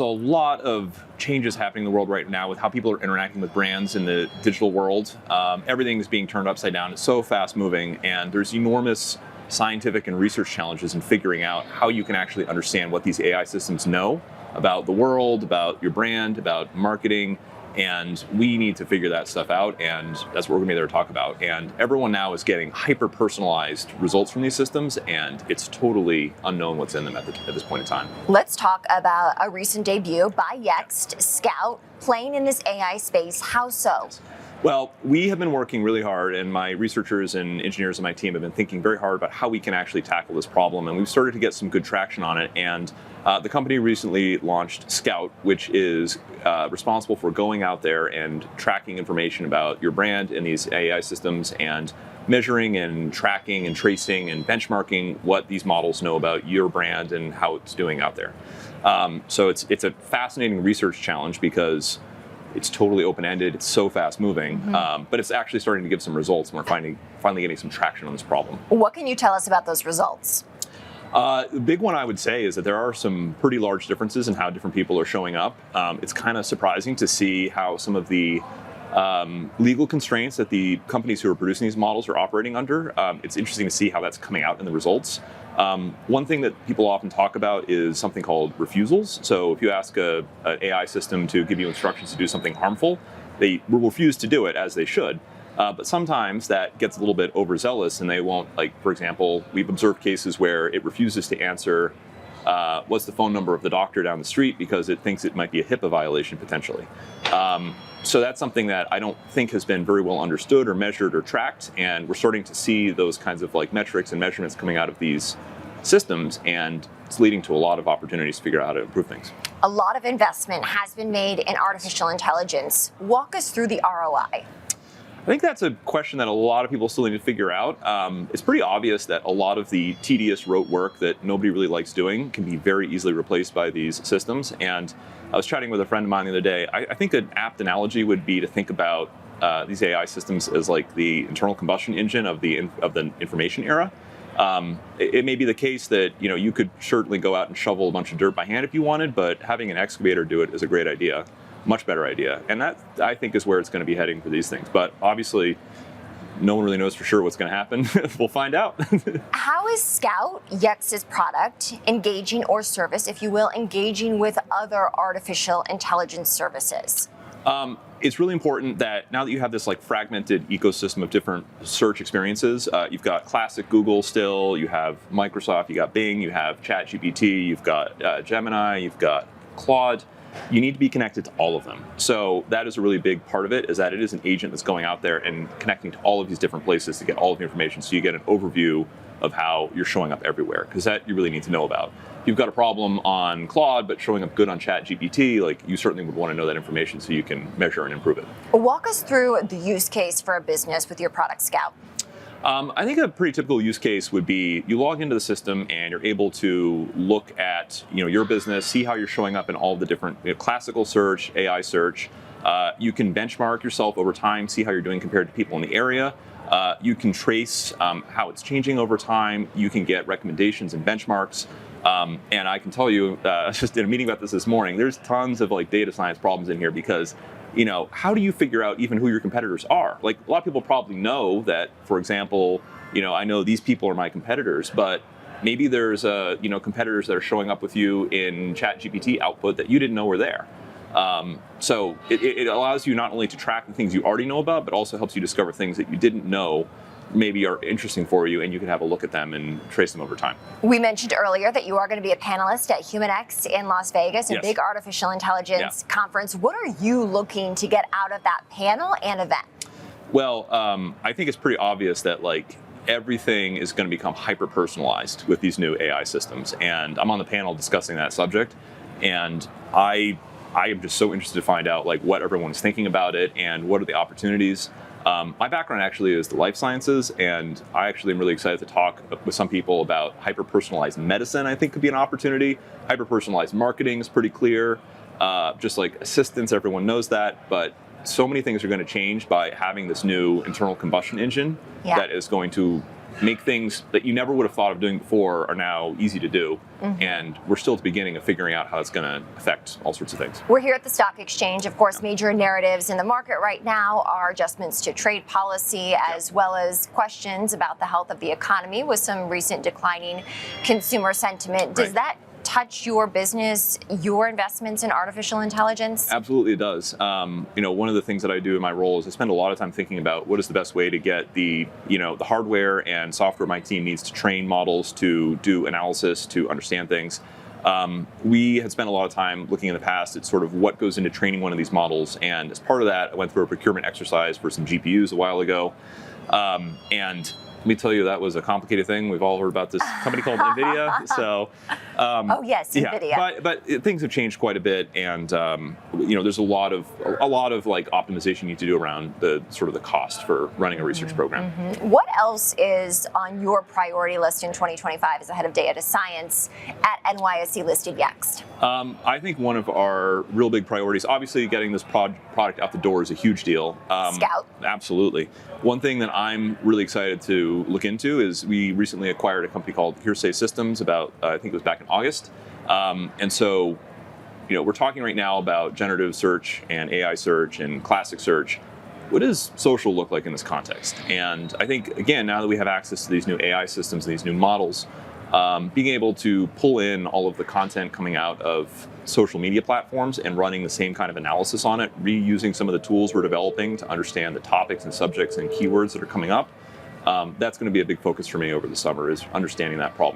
there's a lot of changes happening in the world right now with how people are interacting with brands in the digital world. Everything is being turned upside down. It's so fast moving, and there's enormous scientific and research challenges in figuring out how you can actually understand what these AI systems know about the world, about your brand, about marketing. And we need to figure that stuff out, and that's what we're gonna be there to talk about. And everyone now is getting hyper-personalized results from these systems, and it's totally unknown what's in them at this point in time. Let's talk about a recent debut by Yext, Scout, playing in this AI space. How so? Well, we have been working really hard, and my researchers and engineers on my team have been thinking very hard about how we can actually tackle this problem, and we've started to get some good traction on it. And the company recently launched Scout, which is responsible for going out there and tracking information about your brand in these AI systems and measuring and tracking and tracing and benchmarking what these models know about your brand and how it's doing out there. So it's a fascinating research challenge because it's totally open-ended, it's so fast-moving, but it's actually starting to give some results, and we're finally getting some traction on this problem. What can you tell us about those results? The big one I would say is that there are some pretty large differences in how different people are showing up. It's kind of surprising to see how some of the legal constraints that the companies who are producing these models are operating under. It's interesting to see how that's coming out in the results. One thing that people often talk about is something called refusals. So if you ask an AI system to give you instructions to do something harmful, they will refuse to do it, as they should. But sometimes that gets a little bit overzealous, and they won't, like, for example, we've observed cases where it refuses to answer what's the phone number of the doctor down the street because it thinks it might be a HIPAA violation potentially. So that's something that I don't think has been very well understood or measured or tracked, and we're starting to see those kinds of like metrics and measurements coming out of these systems, and it's leading to a lot of opportunities to figure out how to improve things. A lot of investment has been made in artificial intelligence. Walk us through the ROI. I think that's a question that a lot of people still need to figure out. It's pretty obvious that a lot of the tedious rote work that nobody really likes doing can be very easily replaced by these systems. And I was chatting with a friend of mine the other day. I think an apt analogy would be to think about these AI systems as like the internal combustion engine of the information era. It may be the case that you could certainly go out and shovel a bunch of dirt by hand if you wanted, but having an excavator do it is a great idea. Much better idea. And that, I think, is where it's going to be heading for these things. But obviously, no one really knows for sure what's going to happen. We'll find out. How is Scout, Yext's product, engaging, or service, if you will, engaging with other artificial intelligence services? It's really important that now that you have this like fragmented ecosystem of different search experiences, you've got classic Google still, you have Microsoft, you got Bing, you have ChatGPT, you've got Gemini, you've got Claude. You need to be connected to all of them. So that is a really big part of it, is that it is an agent that's going out there and connecting to all of these different places to get all of the information, so you get an overview of how you're showing up everywhere, because that you really need to know about. If you've got a problem on Claude but showing up good on ChatGPT, like, you certainly would want to know that information so you can measure and improve it. Walk us through the use case for a business with your product, Scout. I think a pretty typical use case would be you log into the system and you're able to look at your business, see how you're showing up in all the different classical search, AI search. You can benchmark yourself over time, see how you're doing compared to people in the area. You can trace how it's changing over time. You can get recommendations and benchmarks. And I can tell you, I was just in a meeting about this morning, there's tons of like data science problems in here because how do you figure out even who your competitors are? Like, a lot of people probably know that, for example, I know these people are my competitors, but maybe there's competitors that are showing up with you in ChatGPT output that you didn't know were there. So it allows you not only to track the things you already know about, but also helps you discover things that you didn't know maybe are interesting for you, and you can have a look at them and trace them over time. We mentioned earlier that you are going to be a panelist at HumanX in Las Vegas, a Yes. big artificial intelligence conference. What are you looking to get out of that panel and event? Well, I think it's pretty obvious that everything is going to become hyper-personalized with these new AI systems, and I'm on the panel discussing that subject, and I am just so interested to find out what everyone's thinking about it and what are the opportunities. My background actually is the life sciences, and I actually am really excited to talk with some people about hyper-personalized medicine. I think could be an opportunity. Hyper-personalized marketing is pretty clear. Just like assistance, everyone knows that, but so many things are going to change by having this new internal combustion engine that is going to make things that you never would have thought of doing before are now easy to do. And we're still at the beginning of figuring out how it's going to affect all sorts of things. We're here at the stock exchange. Of course, major narratives in the market right now are adjustments to trade policy, as well as questions about the health of the economy with some recent declining consumer sentiment. Does that touch your business, your investments in artificial intelligence? Absolutely, it does. One of the things that I do in my role is I spend a lot of time thinking about what is the best way to get the hardware and software my team needs to train models, to do analysis, to understand things. We had spent a lot of time looking in the past at sort of what goes into training one of these models, and as part of that, I went through a procurement exercise for some GPUs a while ago, and let me tell you, that was a complicated thing. We've all heard about this company called NVIDIA. So, oh yes, NVIDIA. Yeah, but things have changed quite a bit, and there's a lot of like optimization you need to do around the sort of the cost for running a research program. What else is on your priority list in 2025 as the head of data science at NYSE listed Yext? I think one of our real big priorities, obviously, getting this product out the door is a huge deal. Scout. Absolutely. One thing that I'm really excited to look into is we recently acquired a company called Hearsay Systems about, I think it was back in August. And so, we're talking right now about generative search and AI search and classic search. What does social look like in this context? And I think, again, now that we have access to these new AI systems and these new models, being able to pull in all of the content coming out of social media platforms and running the same kind of analysis on it, reusing some of the tools we're developing to understand the topics and subjects and keywords that are coming up, that's going to be a big focus for me over the summer, is understanding that problem.